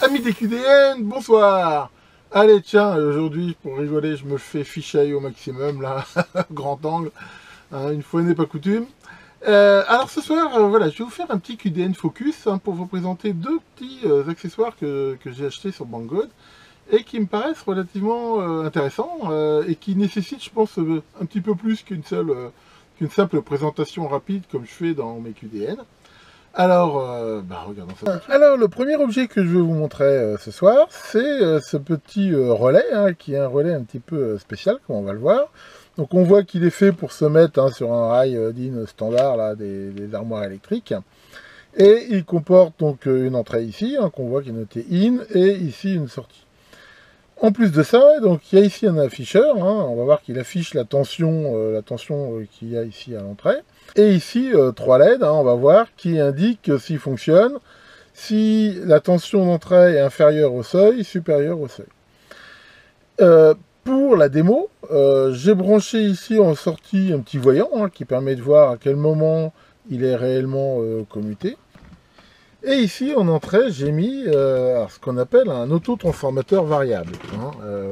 Amis des QDN, bonsoir. Allez tiens, aujourd'hui pour rigoler je me fais fichailler au maximum là, grand angle, hein, une fois n'est pas coutume. Alors ce soir, voilà, je vais vous faire un petit QDN focus pour vous présenter deux petits accessoires que j'ai achetés sur Banggood et qui me paraissent relativement intéressants et qui nécessitent, je pense, un petit peu plus qu'une simple présentation rapide comme je fais dans mes QDN. Alors, regardons ça. Alors, le premier objet que je vais vous montrer ce soir, c'est ce petit relais, qui est un relais un petit peu spécial, comme on va le voir. Donc, on voit qu'il est fait pour se mettre sur un rail DIN standard, là, des armoires électriques. Et il comporte donc une entrée ici, qu'on voit qui est notée IN, et ici une sortie. En plus de ça, donc il y a ici un afficheur, on va voir qu'il affiche la tension qu'il y a ici à l'entrée. Et ici, 3 LED, on va voir, qui indiquent s'il fonctionne, si la tension d'entrée est inférieure au seuil, supérieure au seuil. Pour la démo, j'ai branché ici en sortie un petit voyant, qui permet de voir à quel moment il est réellement commuté. Et ici, en entrée, j'ai mis ce qu'on appelle un autotransformateur variable.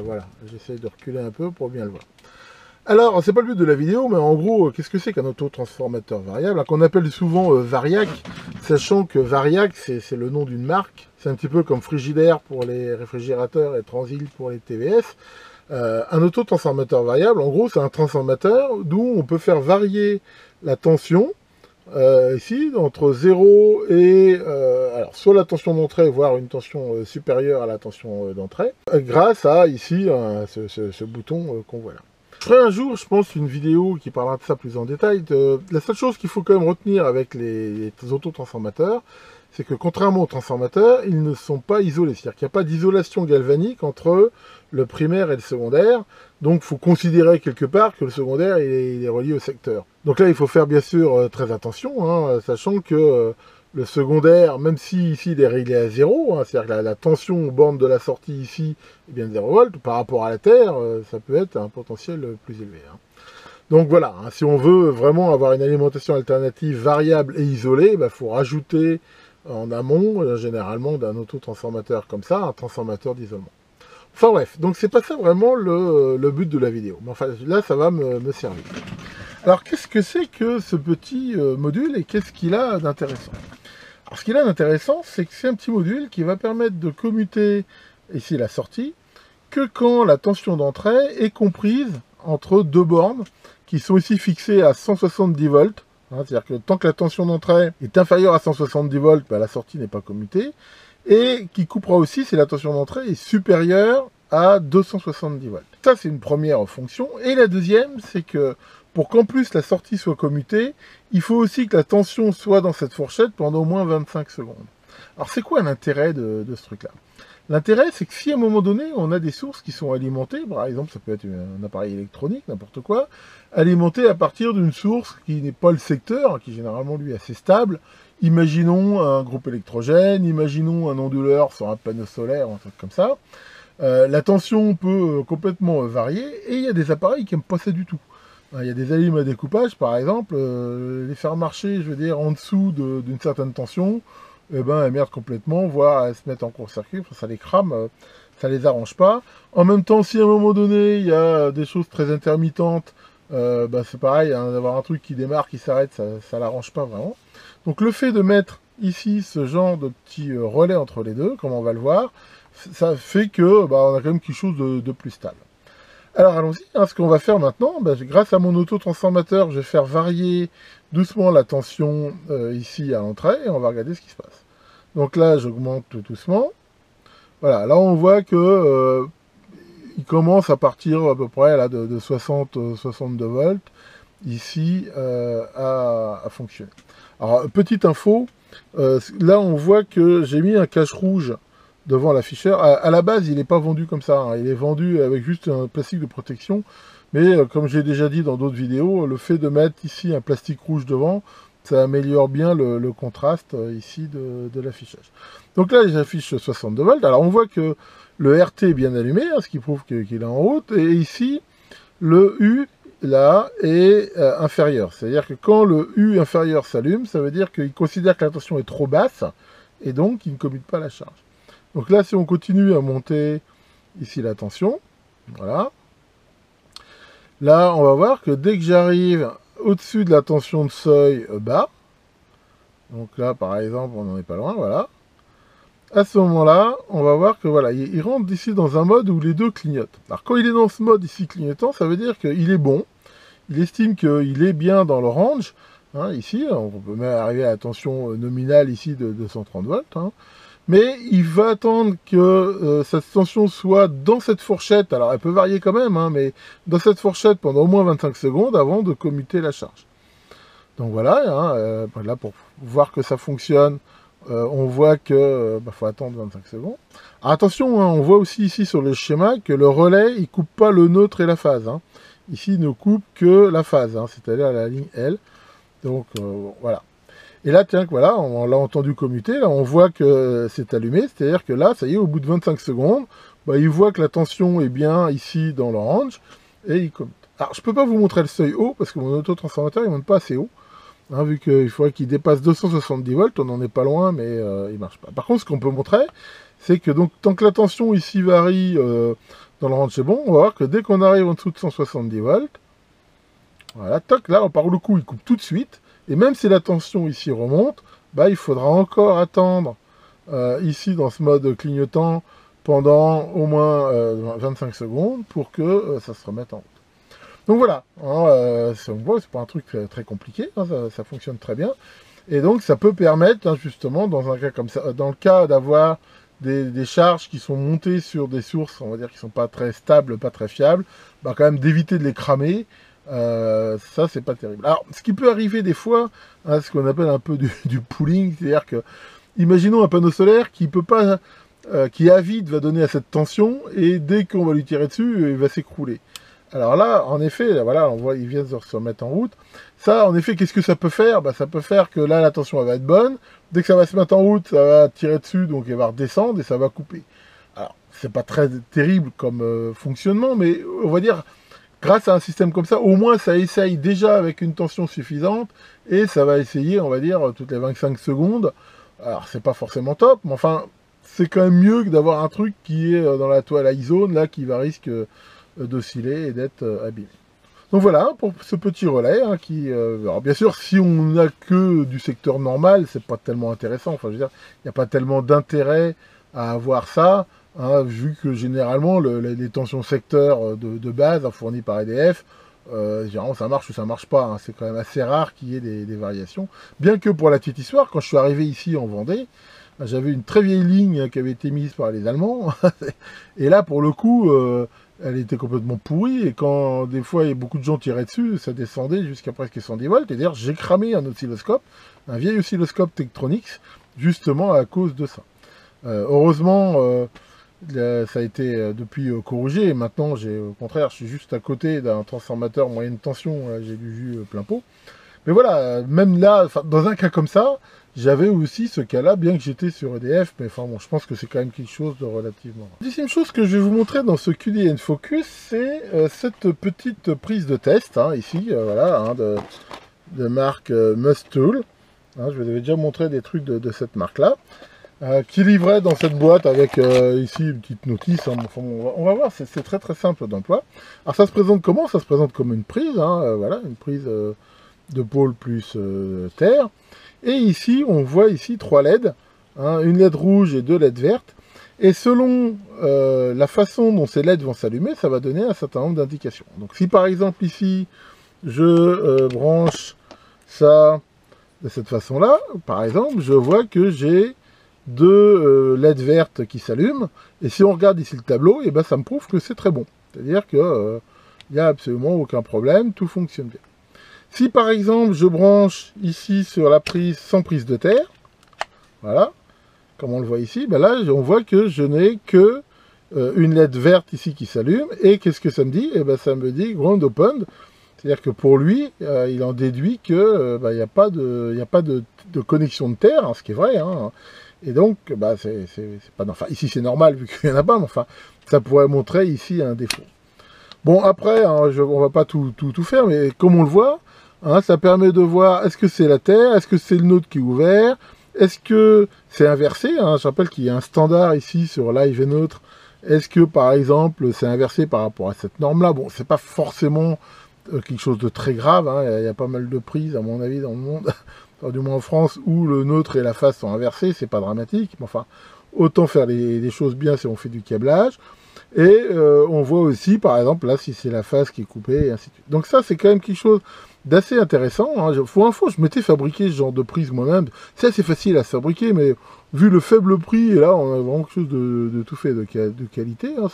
Voilà, j'essaie de reculer un peu pour bien le voir. Alors, c'est pas le but de la vidéo, mais en gros, qu'est-ce que c'est qu'un autotransformateur variable, qu'on appelle souvent Variac, sachant que Variac, c'est le nom d'une marque. C'est un petit peu comme Frigidaire pour les réfrigérateurs et Transil pour les TVS. Un autotransformateur variable, en gros, c'est un transformateur d'où on peut faire varier la tension, ici, entre 0 et alors soit la tension d'entrée, voire une tension supérieure à la tension d'entrée, grâce à ici ce bouton qu'on voit là. Je ferai un jour, je pense, une vidéo qui parlera de ça plus en détail. La seule chose qu'il faut quand même retenir avec les autotransformateurs, c'est que contrairement aux transformateurs, ils ne sont pas isolés. C'est-à-dire qu'il n'y a pas d'isolation galvanique entre le primaire et le secondaire. Donc il faut considérer quelque part que le secondaire il est relié au secteur. Donc là, il faut faire bien sûr très attention, sachant que le secondaire, même si ici il est réglé à 0, c'est-à-dire que la tension aux bornes de la sortie ici est bien de 0 volts, par rapport à la Terre, ça peut être un potentiel plus élevé. Donc voilà, si on veut vraiment avoir une alimentation alternative variable et isolée, il faut rajouter en amont, généralement d'un autotransformateur comme ça, un transformateur d'isolement. Enfin bref, donc c'est pas ça vraiment le but de la vidéo. Mais enfin là, ça va me servir. Alors qu'est-ce que c'est que ce petit module et qu'est-ce qu'il a d'intéressant? Alors ce qu'il a d'intéressant, c'est que c'est un petit module qui va permettre de commuter, ici la sortie, que quand la tension d'entrée est comprise entre deux bornes qui sont ici fixées à 170 volts. C'est-à-dire que tant que la tension d'entrée est inférieure à 170 volts, la sortie n'est pas commutée. Et qui coupera aussi si la tension d'entrée est supérieure à 270 volts. Ça, c'est une première fonction. Et la deuxième, c'est que pour qu'en plus la sortie soit commutée, il faut aussi que la tension soit dans cette fourchette pendant au moins 25 secondes. Alors, c'est quoi l'intérêt de ce truc-là? L'intérêt, c'est que si à un moment donné, on a des sources qui sont alimentées, par exemple, ça peut être un appareil électronique, n'importe quoi, alimenté à partir d'une source qui n'est pas le secteur, qui est généralement, lui, assez stable. Imaginons un groupe électrogène, imaginons un onduleur sur un panneau solaire, un truc comme ça. La tension peut complètement varier, et il y a des appareils qui n'aiment pas ça du tout. Il y a des allumes à découpage, par exemple, les faire marcher, je veux dire, en dessous d'une certaine tension, elles merdent complètement, voire elles se mettent en court-circuit, ça les crame, ça les arrange pas. En même temps, si à un moment donné, il y a des choses très intermittentes, c'est pareil, d'avoir un truc qui démarre, qui s'arrête, ça l'arrange pas vraiment. Donc le fait de mettre ici ce genre de petit relais entre les deux, comme on va le voir, ça fait que on a quand même quelque chose de plus stable. Alors allons-y, ce qu'on va faire maintenant, grâce à mon autotransformateur, je vais faire varier doucement la tension ici à l'entrée, et on va regarder ce qui se passe. Donc là, j'augmente tout doucement. Voilà, là on voit que il commence à partir à peu près là, de 60-62 volts, ici, à fonctionner. Alors, petite info, là on voit que j'ai mis un cache rouge devant l'afficheur. À la base, il n'est pas vendu comme ça, il est vendu avec juste un plastique de protection, mais comme j'ai déjà dit dans d'autres vidéos, le fait de mettre ici un plastique rouge devant, ça améliore bien le contraste ici de l'affichage. Donc là, j'affiche 62 volts. Alors on voit que le RT est bien allumé, ce qui prouve qu'il est en route, et ici, le U là est inférieur. C'est-à-dire que quand le U inférieur s'allume, ça veut dire qu'il considère que la tension est trop basse, et donc il ne commute pas la charge. Donc là, si on continue à monter ici la tension, voilà. Là, on va voir que dès que j'arrive au-dessus de la tension de seuil bas, donc là, par exemple, on n'en est pas loin, voilà. À ce moment-là, on va voir que voilà, il rentre ici dans un mode où les deux clignotent. Alors quand il est dans ce mode ici clignotant, ça veut dire qu'il est bon. Il estime qu'il est bien dans le range. Hein, ici, on peut même arriver à la tension nominale ici de 230 volts. Hein. Mais il va attendre que cette tension soit dans cette fourchette. Alors elle peut varier quand même, hein, mais dans cette fourchette pendant au moins 25 secondes avant de commuter la charge. Donc voilà, hein, là pour voir que ça fonctionne, on voit que faut attendre 25 secondes. Alors, attention, hein, on voit aussi ici sur le schéma que le relais, il coupe pas le neutre et la phase. Hein. Ici, il ne coupe que la phase, hein, c'est-à-dire la ligne L. Donc voilà. Et là, tiens, voilà, on l'a entendu commuter, là on voit que c'est allumé, c'est-à-dire que là, ça y est, au bout de 25 secondes, il voit que la tension est bien ici dans le range, et il commute. Alors, je ne peux pas vous montrer le seuil haut, parce que mon autotransformateur, il ne monte pas assez haut. Hein, vu qu'il faudrait qu'il dépasse 270 volts, on n'en est pas loin, mais il ne marche pas. Par contre, ce qu'on peut montrer, c'est que donc tant que la tension ici varie dans le range, c'est bon, on va voir que dès qu'on arrive en dessous de 170 volts, voilà, toc, là, par le coup, il coupe tout de suite, et même si la tension ici remonte, il faudra encore attendre ici dans ce mode clignotant pendant au moins 25 secondes pour que ça se remette en route. Donc voilà, hein, c'est pas un truc très compliqué, hein, ça fonctionne très bien. Et donc ça peut permettre, hein, justement, dans un cas comme ça, dans le cas d'avoir des charges qui sont montées sur des sources, on va dire, qui sont pas très stables, pas très fiables, quand même d'éviter de les cramer. Ça, c'est pas terrible. Alors, ce qui peut arriver des fois, hein, ce qu'on appelle un peu du pooling, c'est-à-dire que, imaginons un panneau solaire qui peut pas, qui à vide va donner à cette tension, et dès qu'on va lui tirer dessus, il va s'écrouler. Alors là, en effet, là, voilà, on voit, il vient de se remettre en route. Ça, en effet, qu'est-ce que ça peut faire? Ça peut faire que là, la tension elle va être bonne. Dès que ça va se mettre en route, ça va tirer dessus, donc il va redescendre et ça va couper. Alors, c'est pas très terrible comme fonctionnement, mais on va dire, grâce à un système comme ça, au moins ça essaye déjà avec une tension suffisante, et ça va essayer, on va dire, toutes les 25 secondes. Alors, c'est pas forcément top, mais enfin, c'est quand même mieux que d'avoir un truc qui est dans la twilight zone, là, qui va risquer d'osciller et d'être abîmé. Donc voilà, pour ce petit relais, hein, qui, alors bien sûr, si on n'a que du secteur normal, c'est pas tellement intéressant. Enfin, je veux dire, il n'y a pas tellement d'intérêt à avoir ça, hein, vu que généralement, les tensions secteurs de base fournies par EDF, généralement, ça marche ou ça marche pas. Hein. C'est quand même assez rare qu'il y ait des variations. Bien que pour la petite histoire, quand je suis arrivé ici en Vendée, j'avais une très vieille ligne qui avait été mise par les Allemands. Et là, pour le coup, elle était complètement pourrie. Et quand des fois, il y a beaucoup de gens tiraient dessus, ça descendait jusqu'à presque 110 volts. Et d'ailleurs, j'ai cramé un oscilloscope, un vieil oscilloscope Tektronix, justement à cause de ça. Heureusement, ça a été depuis corrigé. Et maintenant, au contraire, je suis juste à côté d'un transformateur moyenne tension. J'ai du jus plein pot. Mais voilà, même là, dans un cas comme ça, j'avais aussi ce cas-là, bien que j'étais sur EDF, mais enfin bon, je pense que c'est quand même quelque chose de relativement... La deuxième chose que je vais vous montrer dans ce QDN Focus, c'est cette petite prise de test, hein, ici, voilà, hein, de marque Mustool. Hein, je vous avais déjà montré des trucs de cette marque-là, qui livrait dans cette boîte avec ici une petite notice. Hein, enfin, on va voir, c'est très très simple d'emploi. Alors ça se présente comment? Ça se présente comme une prise, hein, voilà, une prise de pôle plus terre. Et ici, on voit ici 3 LED, hein, une LED rouge et 2 LED vertes. Et selon la façon dont ces LED vont s'allumer, ça va donner un certain nombre d'indications. Donc si par exemple ici, je branche ça de cette façon-là, par exemple, je vois que j'ai 2 LED vertes qui s'allument. Et si on regarde ici le tableau, et ça me prouve que c'est très bon. C'est-à-dire qu'il n'y a absolument aucun problème, tout fonctionne bien. Si par exemple je branche ici sur la prise sans prise de terre, voilà, comme on le voit ici, là on voit que je n'ai que une LED verte ici qui s'allume, et qu'est-ce que ça me dit? Ça me dit ground open, c'est-à-dire que pour lui, il en déduit que il n'y a pas de connexion de terre, hein, ce qui est vrai, hein, et donc c'est pas, enfin ici c'est normal vu qu'il n'y en a pas, mais enfin ça pourrait montrer ici un défaut. Bon après, hein, on va pas tout faire, mais comme on le voit, hein, ça permet de voir est-ce que c'est la terre, est-ce que c'est le node qui est ouvert, Est-ce que c'est inversé, hein? Je rappelle qu'il y a un standard ici sur Live et Neutre. Est-ce que, par exemple, c'est inversé par rapport à cette norme-là? Bon, c'est pas forcément quelque chose de très grave, hein. Il y a pas mal de prises, à mon avis, dans le monde, enfin, du moins en France, où le neutre et la phase sont inversés, c'est pas dramatique, mais enfin, autant faire les choses bien si on fait du câblage. Et on voit aussi, par exemple, là, si c'est la phase qui est coupée, et ainsi de suite. Donc ça, c'est quand même quelque chose d'assez intéressant, hein. Pour info, je m'étais fabriqué ce genre de prise moi-même. C'est assez facile à se fabriquer, mais vu le faible prix, et là, on a vraiment quelque chose de tout fait, de qualité, hein.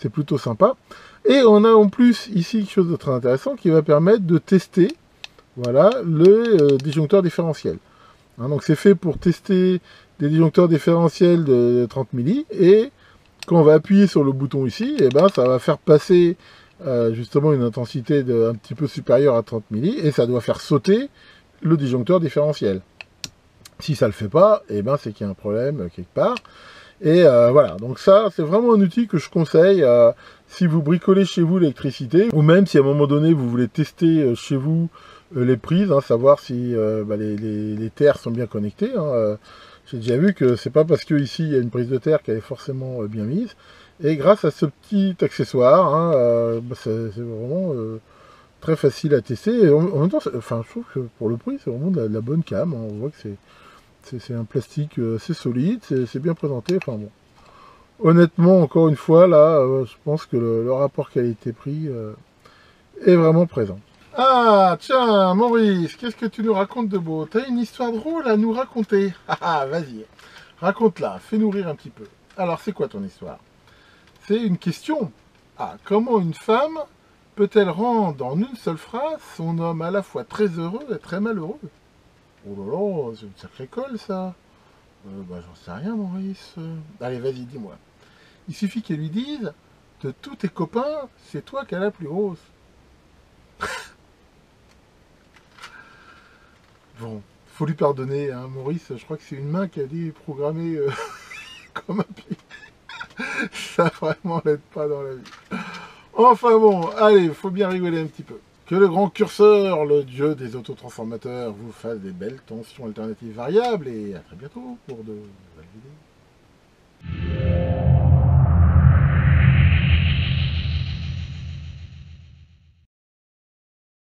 C'est plutôt sympa. Et on a en plus ici quelque chose de très intéressant qui va permettre de tester, voilà, le disjoncteur différentiel. Hein, donc c'est fait pour tester des disjoncteurs différentiels de 30 milli, et quand on va appuyer sur le bouton ici, et ben ça va faire passer justement une intensité un petit peu supérieure à 30 milli, et ça doit faire sauter le disjoncteur différentiel. Si ça ne le fait pas, et ben c'est qu'il y a un problème quelque part. Et voilà, donc ça, c'est vraiment un outil que je conseille si vous bricolez chez vous l'électricité, ou même si à un moment donné, vous voulez tester chez vous les prises, hein, savoir si les terres sont bien connectées. Hein, j'ai déjà vu que c'est pas parce que ici il y a une prise de terre qu'elle est forcément bien mise. Et grâce à ce petit accessoire, hein, c'est vraiment très facile à tester. Et en même temps, enfin, je trouve que pour le prix, c'est vraiment de la bonne cam. Hein, on voit que c'est un plastique assez solide, c'est bien présenté. Enfin bon, honnêtement, encore une fois, là, je pense que le rapport qualité-prix est vraiment présent. Ah, tiens, Maurice, qu'est-ce que tu nous racontes de beau? T'as une histoire drôle à nous raconter? Ah, vas-y, raconte-la, fais-nous rire un petit peu. Alors, c'est quoi ton histoire? C'est une question. Ah, comment une femme peut-elle rendre en une seule phrase son homme à la fois très heureux et très malheureux? Oh là là, c'est une sacrée colle, ça. Bah, j'en sais rien, Maurice. Allez, vas-y, dis-moi. Il suffit qu'elle lui dise, de tous tes copains, c'est toi qui as la plus grosse. Bon, faut lui pardonner, hein, Maurice. Je crois que c'est une main qui a dû programmer comme un pied. Ça vraiment l'aide pas dans la vie. Enfin bon, allez, faut bien rigoler un petit peu. Que le grand curseur, le dieu des autotransformateurs, vous fasse des belles tensions alternatives variables et à très bientôt pour de nouvelles vidéos.